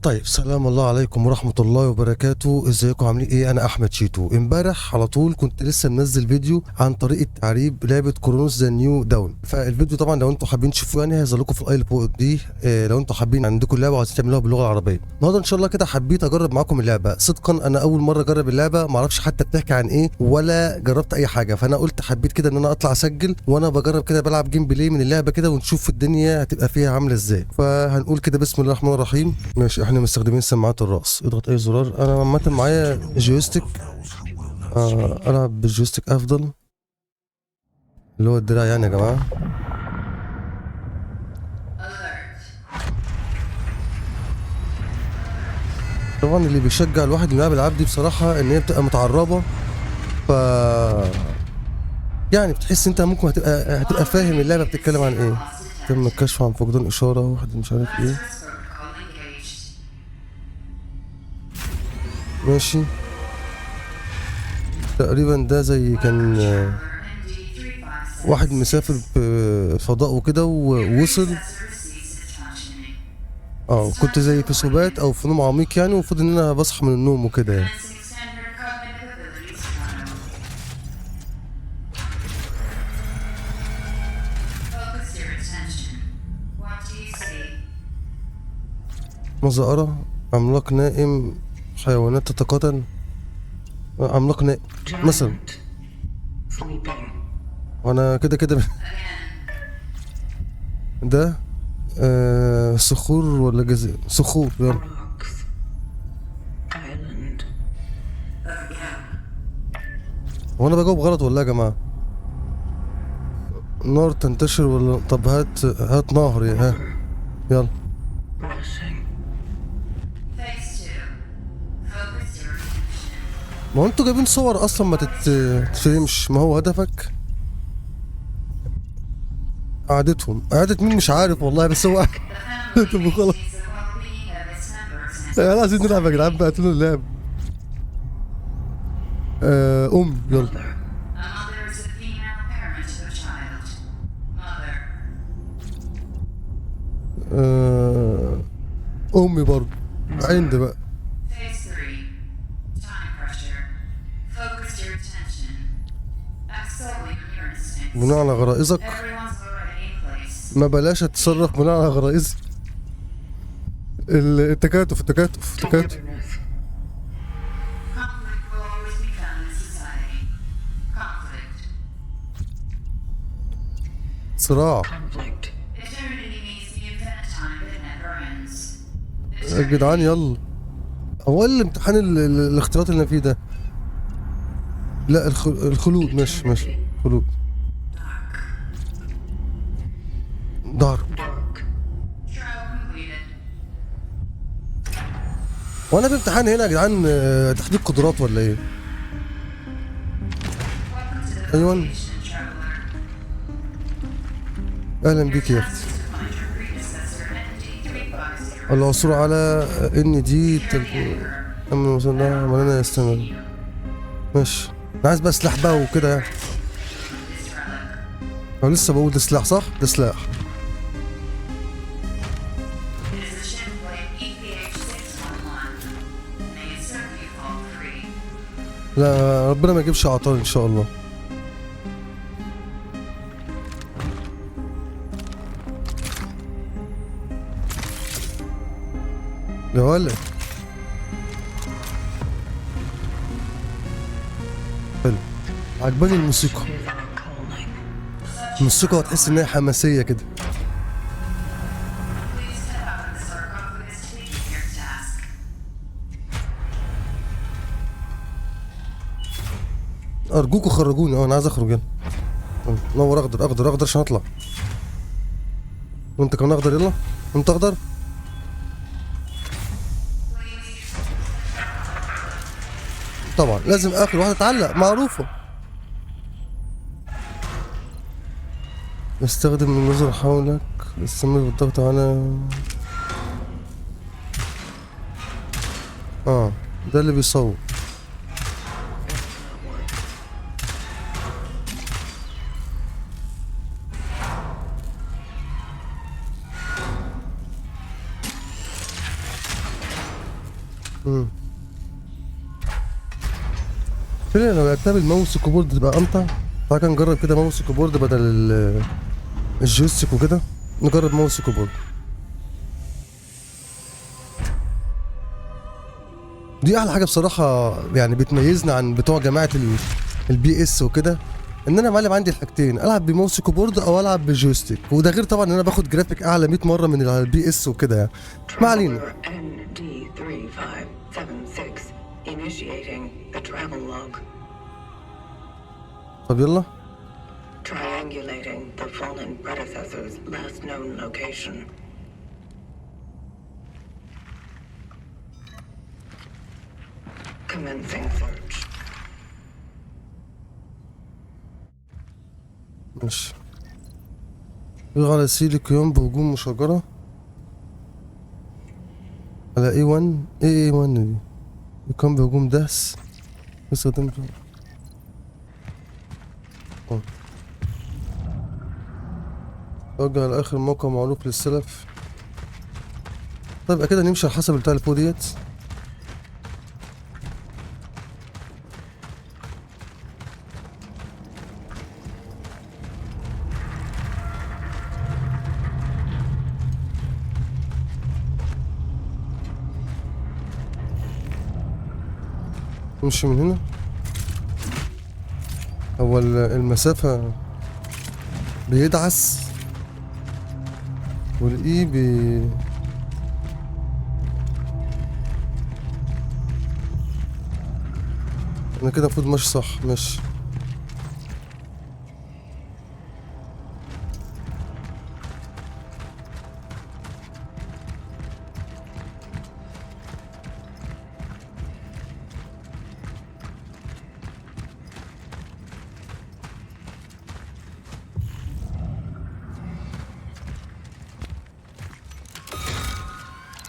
طيب، سلام الله عليكم ورحمة الله وبركاته. ازيكم عاملين ايه؟ انا احمد شيتو. امبارح على طول كنت لسه منزل فيديو عن طريقة تعريب لعبة كرونوس ذا نيو داون. فالفيديو طبعا لو انتم حابين تشوفوه يعني هيظهر لكم في الاي فوق دي. لو انتم حابين عندكم اللعبة وعايزين تعملوها باللغة العربية. النهارده ان شاء الله كده حبيت اجرب معاكم اللعبة. صدقا انا اول مرة اجرب اللعبة، معرفش حتى بتحكي عن ايه ولا جربت اي حاجة، فانا قلت حبيت كده ان انا اطلع اسجل وانا بجرب كده بلعب جيم بلاي من اللعبة كده ونشوف الدنيا هتبقى فيها عاملة ازاي. فهنقول كده بسم الله الرحمن الرحيم. ماشي، احنا مستخدمين سماعات الراس. اضغط اي زرار. انا عامه معايا جويستيك. العب بالجويستيك افضل، اللي هو الدراع يعني يا جماعه. طبعا اللي بيشجع الواحد انه يلعب الالعاب دي بصراحه ان هي بتبقى متعربه. ف يعني بتحس انت ممكن هتبقى فاهم اللعبه بتتكلم عن ايه. تم الكشف عن فقدان اشاره واحد مش عارف ايه. ماشي. تقريبا ده زي كان واحد مسافر بفضاء وكده ووصل. كنت زي في سبات او في نوم عميق يعني، ومفروض ان انا بصحى من النوم وكده يعني. ماذا ارى؟ عملاق نائم، حيوانات تتقاتل. عملاق نائم مثلا. Giant sleeping. وانا كده كده ده صخور ولا جزيرة؟ صخور، يلا. Rocks. Island. وانا بجاوب غلط ولا يا جماعة؟ نار تنتشر ولا؟ طب هات نهر يا ها. يلا. Rushing. ما هو انتوا جايبين صور اصلا ما تتفهمش، ما هو هدفك قعدتهم. قعدت مين مش عارف والله، بس هو طب خلاص. احنا عايزين نلعب يا جدعان بقى، هاتوا اللعب. يلا. آه امي برضه عندي بقى. بناء على غرائزك. ما بلاش اتصرف بناء على غرائزي. التكاتف. Togetherness. صراع. Conflict. يا جدعان يلا. هو الامتحان الاختيارات اللي انا فيه ده؟ لا، الخلود. ماشي. خلود. دار. Dark. وانا في امتحان هنا يا جدعان، تحديد قدرات ولا ايه؟ ايوه. اهلا بيك يا اختي. العثور على ان دي اما مثلا عملنا يستمر. ماشي. انا عايز بقى سلاح بقى وكده يعني. انا لسه بقول ده سلاح صح؟ ده سلاح. لا، ربنا ما يجيبش عطار ان شاء الله. يا ولد. حلو. عجباني الموسيقى. Is our calling. الموسيقى هتحس ان هي حماسيه كده. ارجوكوا خرجوني. انا عايز اخرج. يلا نور. اخضر عشان اطلع. وانت كمان اخضر. يلا وانت اخضر. طبعا لازم اخر واحده تعلق، معروفه. استخدم النظر حولك. استمر بالضغط على ده اللي بيصور. امم فعلا لو لعبتها بالماوس الكيبورد تبقى امتع. تعالى نجرب كده ماوس الكيبورد بدل الجويستيك وكده. نجرب ماوس الكيبورد. دي احلى حاجه بصراحه، يعني بتميزنا عن بتوع جماعه البي اس وكده. ان انا معلم عندي الحاجتين، العب بماوس كيبورد او العب بجويستيك. وده غير طبعا ان انا باخد جرافيك اعلى 100 مره من البي اس وكده يعني. ما علينا. Traveler ND3576 initiating the travel log. طب يلا. Triangulating the fallen predecessor's last known location. Commencing search. ماشي. يغ على سيل القيام بهجوم مشجرة على A1. ايه A1 دي؟ يقام بهجوم دهس باستخدام توجه على آخر موقع معروف للسلف. طيب يبقى كده نمشي على حسب بتاع الفو ديت. نمشي من هنا. هو المسافة بيدعس والاي انا كده المفروض ماشي صح. ماشي.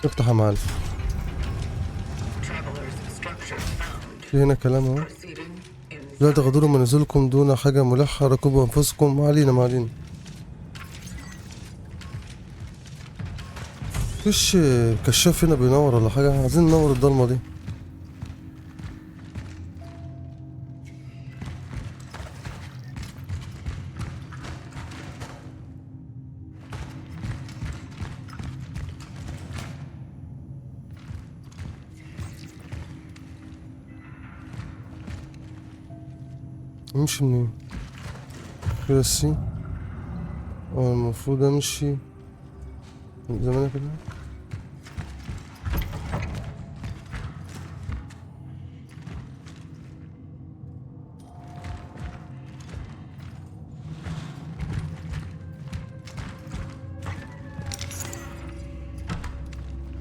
افتح يا معلم. Traveler's structure found. في هنا كلام اهو. Proceeding in لا تغادروا منازلكم دون حاجة ملحة، راقبوا أنفسكم. ما علينا ما علينا. مفيش كشاف هنا بينور ولا حاجة؟ عايزين ننور الضلمة دي. امشي منين؟ كده السي. المفروض امشي زي ما انا كده.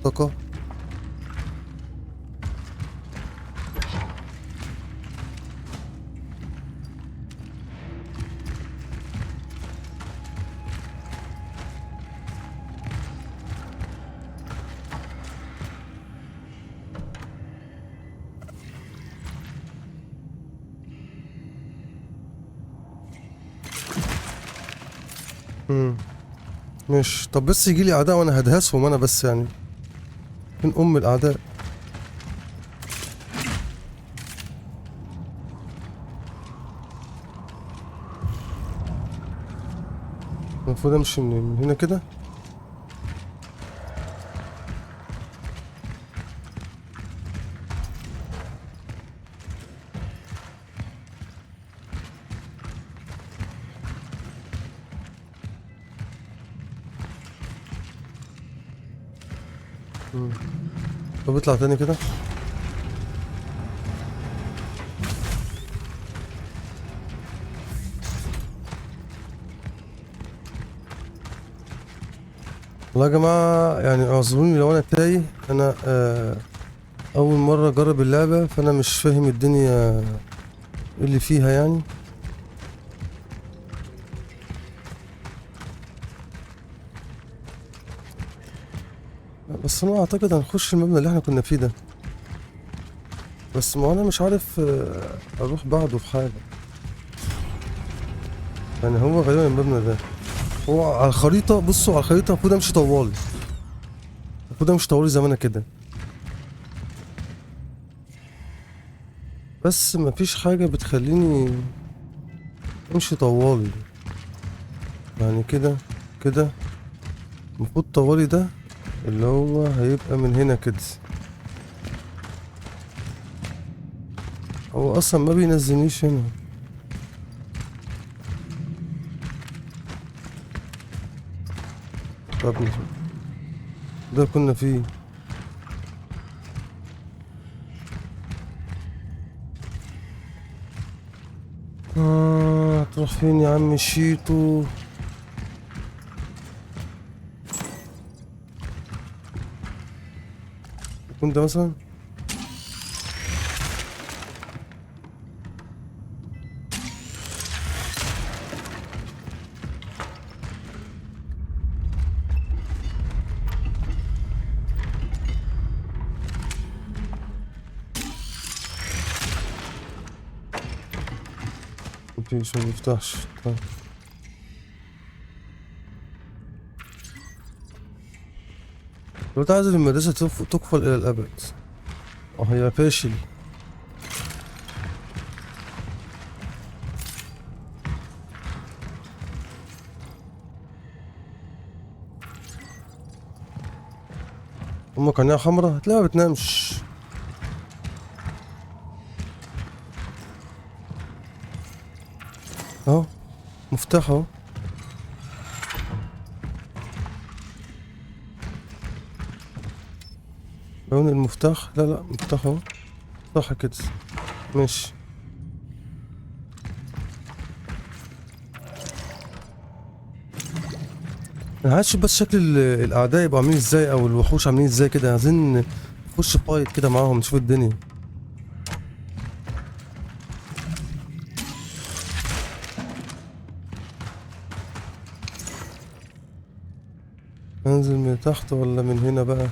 طاقة. مش طب بس يجيلي اعداء وانا هدهسهم انا بس يعني. من ام الاعداء. المفروض امشي من هنا كده. طب اطلع تاني كده. والله يا جماعة يعني اعذروني لو انا تايه. انا اول مرة اجرب اللعبة فانا مش فاهم الدنيا اللي فيها يعني. بس انا اعتقد هنخش المبنى اللي احنا كنا فيه ده. بس ما انا مش عارف اروح بعده في حاجة يعني. هو غالبا المبنى ده هو على الخريطة. بصوا على الخريطة المفروض امشي طوالي. المفروض امشي طوالي زي ما انا كده. بس مفيش حاجة بتخليني امشي طوالي. يعني كده كده المفروض طوالي ده اللي هو هيبقى من هنا كده. هو اصلا ما بينزلنيش هنا. طب ده كنا فيه. تروح فين يا عم شيتو؟ يكون ده مثلا. مفيش، ما بيفتحش. طيب لو تعزل المدرسة تقفل إلى الأبد. هي فاشل. أمك عينيها حمرا هتلاقيها بتنامش. أهو مفتاح أهو. لون المفتاح، لا لا مفتاح أهو. صح كده. ماشي. أنا عايز أشوف بس شكل الأعداء يبقوا عاملين إزاي أو الوحوش عاملين إزاي كده. عايزين نخش فايت كده معاهم نشوف الدنيا. أنزل من تحت ولا من هنا بقى؟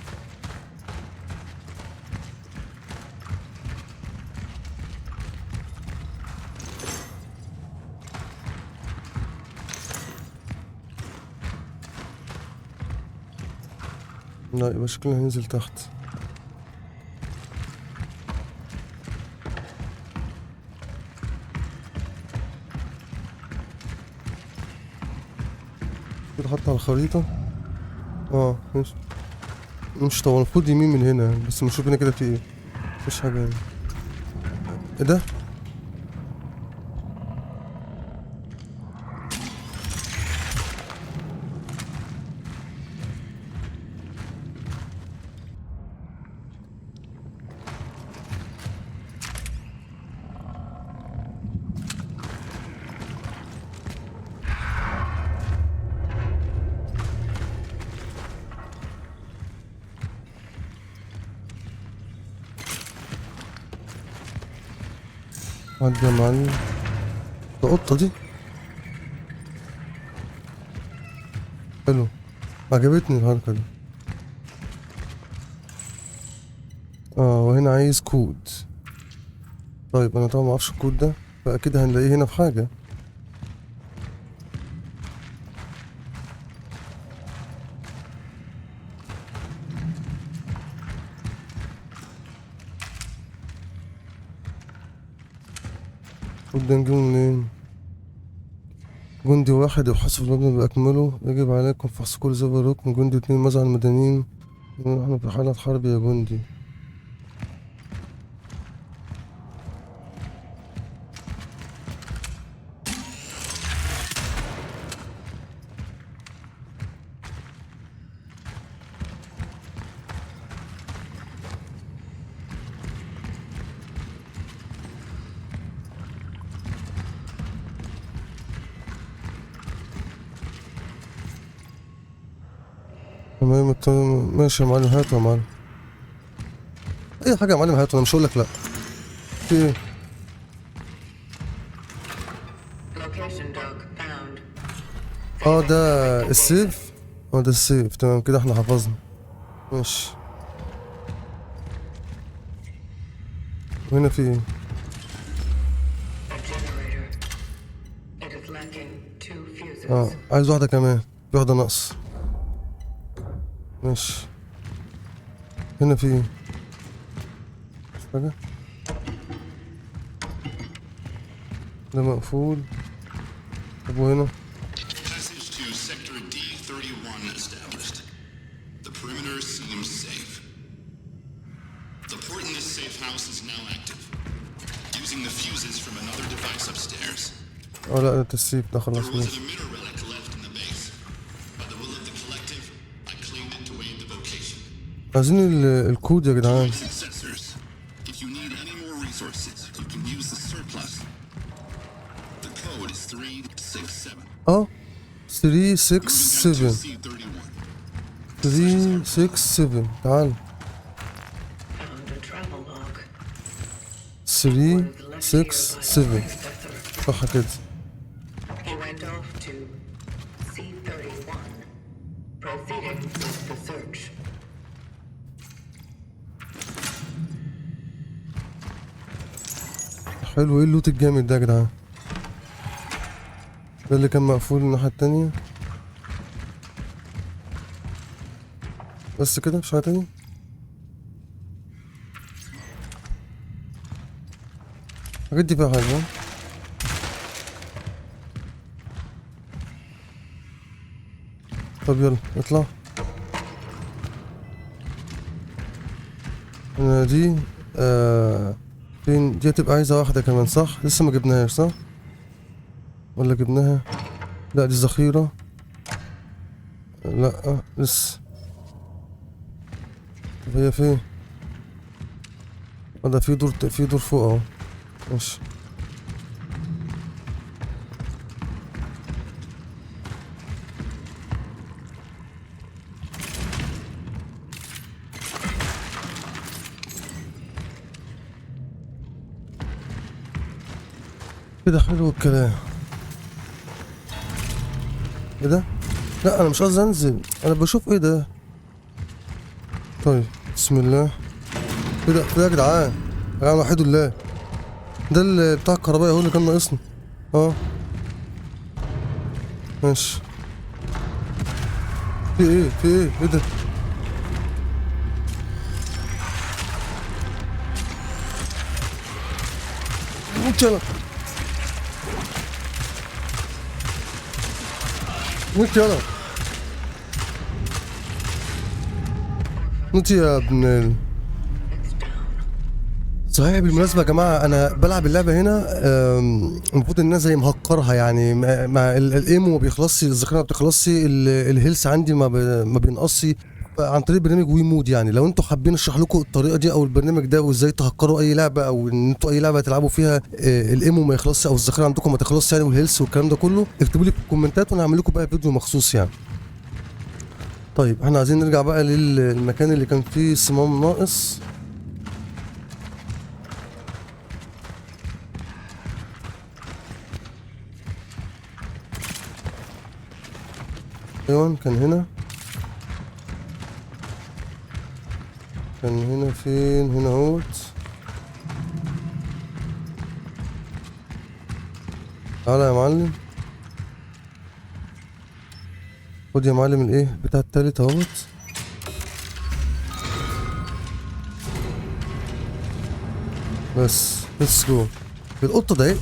لا يبقى شكلنا هننزل تحت. كده حتى على الخريطة. مش طبعا المفروض يمين من هنا، بس نشوف هنا كده في ايه. مفيش حاجة هنا. ايه ده؟ عدي يا معلم. ده قطة دي. حلو، عجبتني الحركة دي. وهنا عايز كود. طيب انا طبعا معرفش الكود ده، فاكيد هنلاقيه هنا في حاجة. الكود ده نجيبه منين؟ جندي واحد يحاسب المبنى بأكمله، يجب عليكم فحص كل زبر ركن. جندي اتنين مزع المدنيين، نحن في حالة حرب يا جندي. تمام ماشي يا معلم، هاته يا معلم. اي حاجة يا معلم هاته، انا مش هقولك لا. في ايه؟ Location dog found. ده السيف. ده السيف، تمام كده احنا حفظنا. ماشي. وهنا في ايه؟ A generator. It is lacking 2 fuses. عايز واحدة كمان، في واحدة ناقص. ماشي. هنا في ايه؟ مش حاجة. ده مقفول. طب وهنا؟ Passage to Sector D31 established. The perimeter seems safe. The port in this safe house is now active. Using the fuses from another device upstairs. اه لا ده تسيب ده خلاص There was an ماشي. emitter relic left in the base. By the will of the collective, I claimed it to aid the vocation. عايزين الكود يا جدعان. Successors, if you need any more resources, you can use the surplus. The code is 367. اه 367 C31. 367 تعال. Found a travel log. 367 صح كده. He went off to C31, proceeding with the search. حلو. ايه اللوت الجامد ده يا جدعان؟ ده اللي كان مقفول الناحية التانية. بس كده مش حاجة تانية. الحاجات دي فيها حاجة. طب يلا اطلع. انا دي فين دي؟ هتبقى عايزة واحدة كمان صح؟ لسه ما جبناهاش صح؟ ولا جبناها؟ لا دي ذخيرة. لا لسه. طب هي فين؟ ده في دور فوق اهو. ماشي. كده حلو الكلام. ايه ده؟ لا انا مش قصدي انزل، انا بشوف ايه ده. طيب بسم الله. ايه ده؟ يا جدعان يا جدعان وحيد الله. ده اللي بتاع الكهربائي هو اللي كان ناقصني. اه ماشي. في ايه؟ ايه ده؟ موت يلا موت يلا موت يا ابن صحيح. بالمناسبة يا جماعة أنا بلعب اللعبة هنا المفروض إن أنا زي مهكرها يعني مع الإيمو ما بيخلصش، الذاكرة ما بتخلصش، الهيلث عندي ما بينقصش عن طريق برنامج وي مود. يعني لو انتوا حابين اشرح لكم الطريقه دي او البرنامج ده وازاي تهكروا اي لعبه او ان انتوا اي لعبه تلعبوا فيها الايمو ما يخلصش او الذاكره عندكم ما تخلصش يعني والهيلث والكلام ده كله، اكتبوا لي في الكومنتات وانا هعمل لكم بقى فيديو مخصوص يعني. طيب احنا عايزين نرجع بقى للمكان اللي كان فيه صمام ناقص. ايوه كان هنا فين؟ هنا اهوت. تعالى يا معلم، خد يا معلم الايه بتاع التالت اهوت. بس ليتس جو. القطة ده ايه؟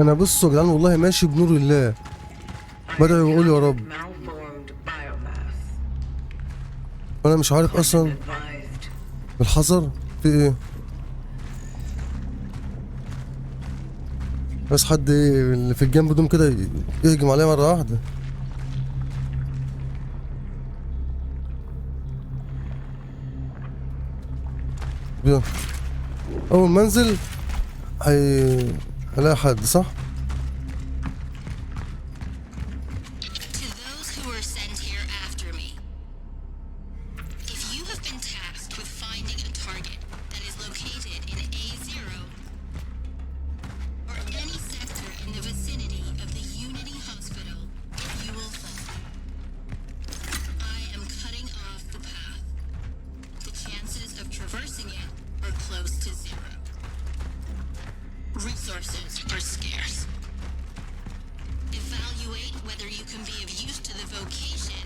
انا بصوا يا جدعان والله ماشي بنور الله، بدأ يقول يا رب. Malformed biomass. انا مش عارف اصلا. Advised. بالحذر في ايه؟ بس حد ايه اللي في الجنب دوم كده يهجم عليا مرة واحدة. يلا اول ما انزل هلاقي حد صح؟ To those who were sent here after me, if you have been tasked with finding a target that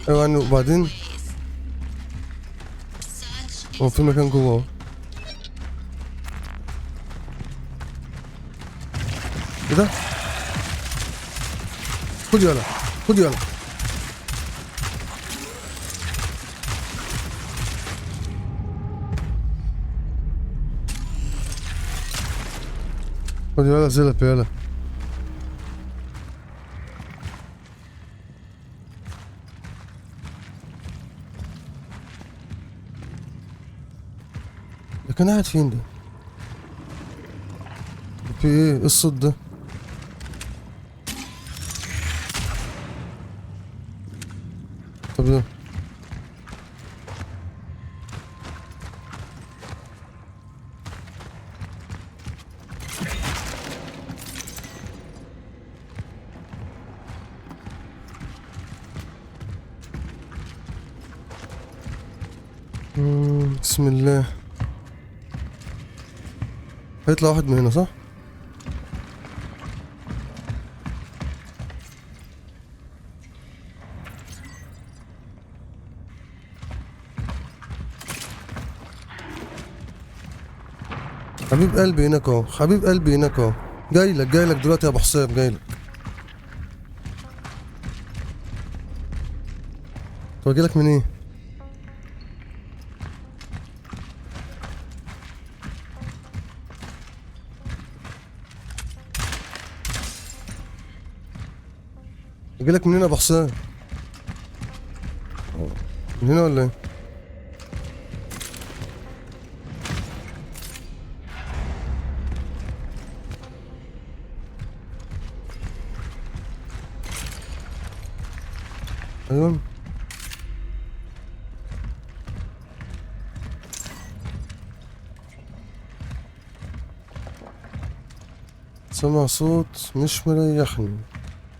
ايوه يعني وبعدين Such هو في مكان جوه اهو. ايه ده؟ خد يلا، خد يلا. خد يلا زلف يلا. ده كان قاعد فين ده؟ في ايه؟ ايه الصوت ده؟ طب يلا. بسم الله. هيطلع واحد من هنا صح؟ حبيب قلبي هناك اهو، حبيب قلبي هناك اهو. جايلك جايلك دلوقتي يا ابو حسام، جايلك. طب اجيلك من ايه؟ اجيلك من هنا يا ابو حسام. من هنا ولا ايه؟ ايوه. سمع صوت مش مريحني.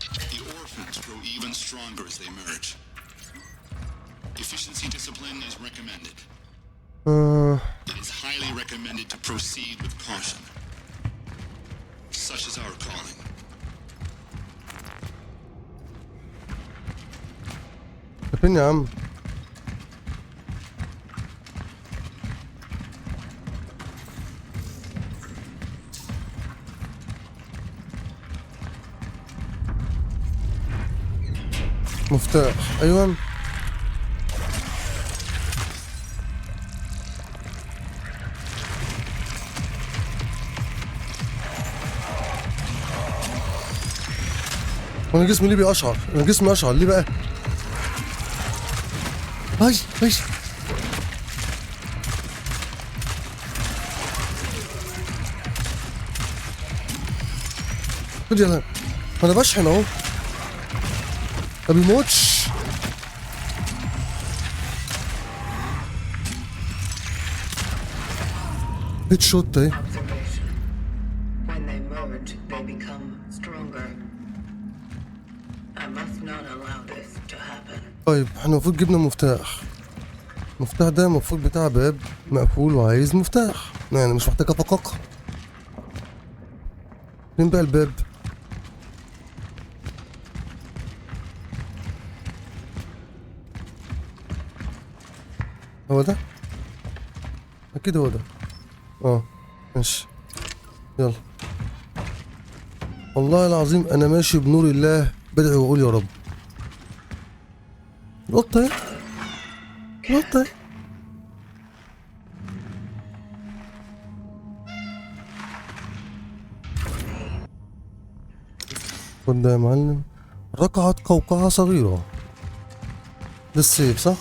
The orphans grow even stronger as they merge. Efficiency discipline is recommended. It is highly recommended to proceed with caution. Such is our calling. فين يا عم؟ مفتاح، ايوه. وانا جسمي ليه بيقشعر؟ انا جسمي اشعر ليه بقى؟ هاي هاي. خد يلا، انا بشحن اهو. ما بيموتش. هيد شوت اهي. Observation. When they merge, they become stronger. I must not allow this to happen. طيب احنا المفروض جبنا مفتاح. المفتاح ده المفروض بتاع باب مقفول وعايز مفتاح، يعني مش محتاج افققها. فين بقى الباب؟ هو ده؟ اكيد هو ده. ماشي. يلا. والله العظيم انا ماشي بنور الله بدعي واقول يا رب. القطة اهي. القطة اهي. خد ده يا معلم. ركعت قوقعة صغيرة. ده السيف صح؟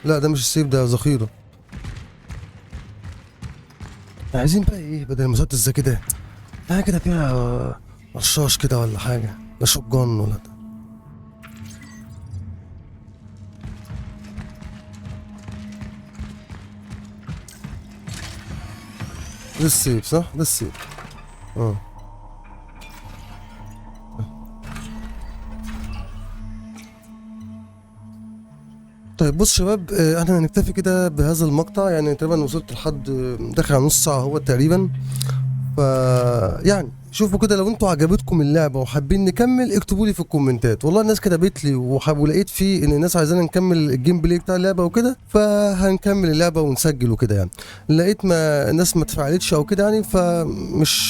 لا ده مش السيف، ده ذخيرة. عايزين بقى ايه بدل المسدس ده كده؟ حاجة كده فيها رشاش كده ولا حاجة، لا شوتجان ولا ده. ده السيف صح؟ ده السيف. طيب بص شباب، احنا هنكتفي كده بهذا المقطع، يعني تقريبا وصلت لحد داخل على نص ساعة هو تقريبا. ف يعني شوفوا كده لو انتوا عجبتكم اللعبه وحابين نكمل اكتبوا لي في الكومنتات. والله الناس كتبت لي ولقيت فيه ان الناس عايزانا نكمل الجيم بلاي بتاع اللعبه وكده، فهنكمل اللعبه ونسجل وكده يعني. لقيت ما الناس ما تفاعلتش او كده يعني،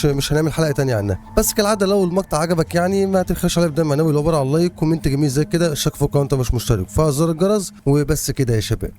مش هنعمل حلقه تانية عنها. بس كالعاده لو المقطع عجبك يعني ما تبخلش عليا بدل معنوي، لو عباره عن لايك كومنت جميل زي كده، اشترك في القناه انت مش مشترك، فعل زر الجرس، وبس كده يا شباب.